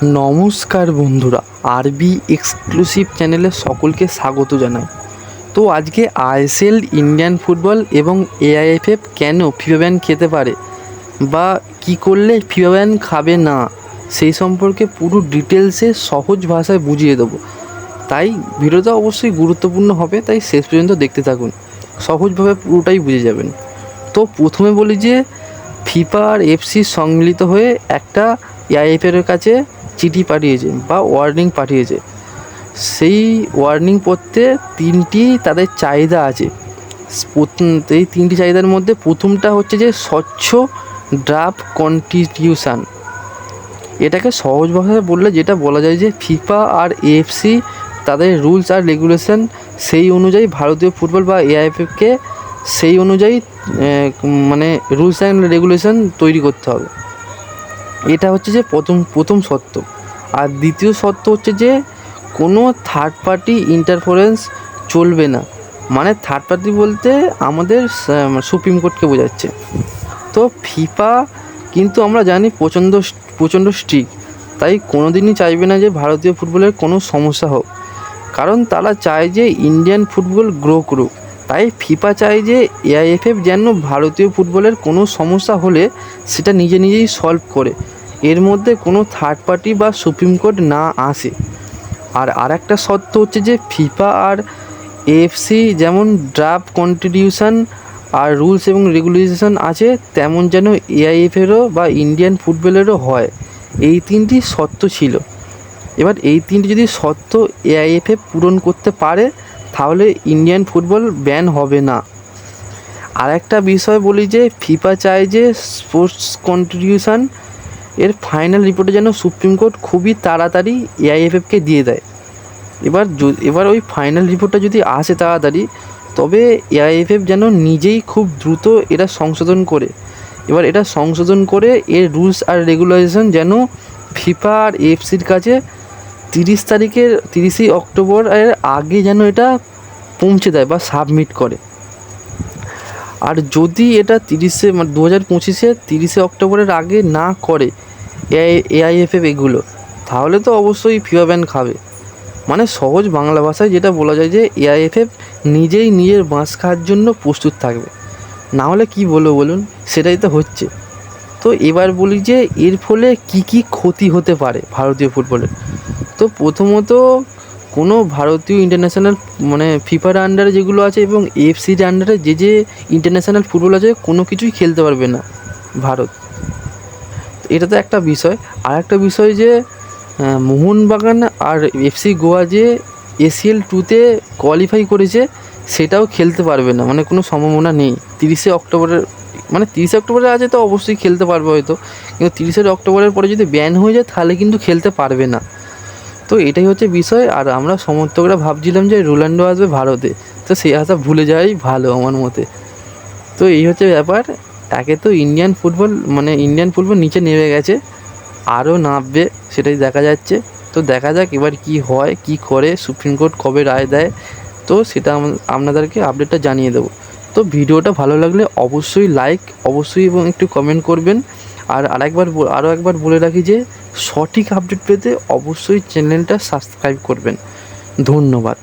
নমস্কার বন্ধুরা, আরবি এক্সক্লুসিভ চ্যানেলে সকলকে স্বাগত জানাই। তো আজকে আইএসএল, ইন্ডিয়ান ফুটবল এবং এআইএফএফ কেন ফিফা ব্যান খেতে পারে বা কি করলে ফিফা ব্যান খাবে না, সেই সম্পর্কে পুরো ডিটেলসে সহজ ভাষায় বুঝিয়ে দেবো। তাই ভিডিওটা অবশ্যই গুরুত্বপূর্ণ হবে, তাই শেষ পর্যন্ত দেখতে থাকুন, সহজভাবে পুরোটাই বুঝে যাবেন। তো প্রথমে বলি যে ফিফা আর এফসি সম্মিলিত হয়ে একটা এআইএফের কাছে চিঠি পাঠিয়েছে বা ওয়ার্নিং পাঠিয়েছে। সেই ওয়ার্নিং পড়তে তিনটি তাদের চাহিদা আছে। এই তিনটি চাহিদার মধ্যে প্রথমটা হচ্ছে যে স্বচ্ছ ড্রাফট কনস্টিটিউশন। এটাকে সহজ ভাষায় বললে যেটা বলা যায় যে ফিফা আর এএফসি তাদের রুলস আর রেগুলেশন সেই অনুযায়ী ভারতীয় ফুটবল বা এআইএফএফকে সেই অনুযায়ী মানে রুলস অ্যান্ড রেগুলেশন তৈরি করতে হবে। এটা হচ্ছে যে প্রথম শর্ত। আর দ্বিতীয় শর্ত হচ্ছে যে কোনো থার্ড পার্টি ইন্টারফারেন্স চলবে না। মানে থার্ড পার্টি বলতে আমাদের সুপ্রিম কোর্টকে বোঝাচ্ছে। তো ফিফা কিন্তু আমরা জানি প্রচণ্ড স্ট্রিক্ট, তাই কোনো দিনই চাইবে না যে ভারতীয় ফুটবলের কোনো সমস্যা হোক, কারণ তারা চায় যে ইন্ডিয়ান ফুটবল গ্রো করুক। তাই ফিফা চায় যে এআইএফএফ যেন ভারতীয় ফুটবলের কোনো সমস্যা হলে সেটা নিজেই সলভ করে, এর মধ্যে কোনো থার্ড পার্টি বা সুপ্রিম কোর্ট না আসে। আর একটা শর্ত হচ্ছে যে ফিফা আর এএফসি যেমন ড্রাফট কনস্টিটিউশন আর রুলস এবং রেগুলেশন আছে, তেমন যেন এআইএফেরও বা ইন্ডিয়ান ফুটবলেরও হয়। এই তিনটি শর্ত ছিল। এবার এই তিনটি যদি শর্ত এআইএফএফ পূরণ করতে পারে তাহলে ইন্ডিয়ান ফুটবল ব্যান হবে না। আর একটা বিষয় বলি যে ফিফা চায় যে স্পোর্টস কনস্টিটিউশন এর ফাইনাল রিপোর্টে যেন সুপ্রিম কোর্ট খুবই তাড়াতাড়ি এআইএফএফকে দিয়ে দেয়। এবার ওই ফাইনাল রিপোর্টটা যদি আসে তাড়াতাড়ি, তবে এআইএফএফ যেন নিজেই খুব দ্রুত এটা সংশোধন করে, এটা সংশোধন করে এর রুলস আর রেগুলেশন যেন ফিফা আর এএফসির কাছে 30 অক্টোবর এর আগে যেন এটা পৌঁছে দেয় বা সাবমিট করে। আর যদি এটা 2025-এ 30 অক্টোবরের আগে না করে এআইএফএফ এগুলো, তাহলে তো অবশ্যই ফিফা ব্যান খাবে। মানে সহজ বাংলা ভাষায় যেটা বলা যায় যে এআইএফএফ নিজেই নিজের বাঁশ খাওয়ার জন্য প্রস্তুত থাকবে, না হলে কী বলুন, সেটাই তো হচ্ছে। তো এবার বলি যে এর ফলে কি ক্ষতি হতে পারে ভারতীয় ফুটবলের। তো প্রথমত কোনো ভারতীয় ইন্টারন্যাশনাল মানে ফিফার আন্ডারে যেগুলো আছে এবং এএফসির আন্ডারে যে ইন্টারন্যাশনাল ফুটবল আছে কোনো কিছুই খেলতে পারবে না ভারত। এটা তো একটা বিষয়। আর একটা বিষয় যে মোহনবাগান আর এফসি গোয়া যে এসিএল 2-তে কোয়ালিফাই করেছে সেটাও খেলতে পারবে না, মানে কোনো সম্ভাবনা নেই। 30 অক্টোবরে আছে তো অবশ্যই খেলতে পারবে হয়তো, কিন্তু 30 অক্টোবরের পরে যদি ব্যান হয়ে যায় তাহলে কিন্তু খেলতে পারবে না। তো এটাই হচ্ছে বিষয়। আর আমরা সমর্থকরা ভাবছিলাম যে রোনাল্ডো আসবে ভারতে, তো সেই আশা ভুলে যাওয়াই ভালো আমার মতে। তো এই হচ্ছে ব্যাপার। একে তো ইন্ডিয়ান ফুটবল নিচে নেমে গেছে, আরও নামবে, সেটাই দেখা যাচ্ছে। তো দেখা যাক এবার কি হয়, কি করে, সুপ্রিম কোর্ট কবে রায় দেয়, তো সেটা আপনাদেরকে আপডেটটা জানিয়ে দেবো। তো ভিডিওটা ভালো লাগলে অবশ্যই লাইক এবং একটু কমেন্ট করবেন। আর আরও একবার বলে রাখি যে সঠিক আপডেট পেতে অবশ্যই চ্যানেলটা সাবস্ক্রাইব করবেন। ধন্যবাদ।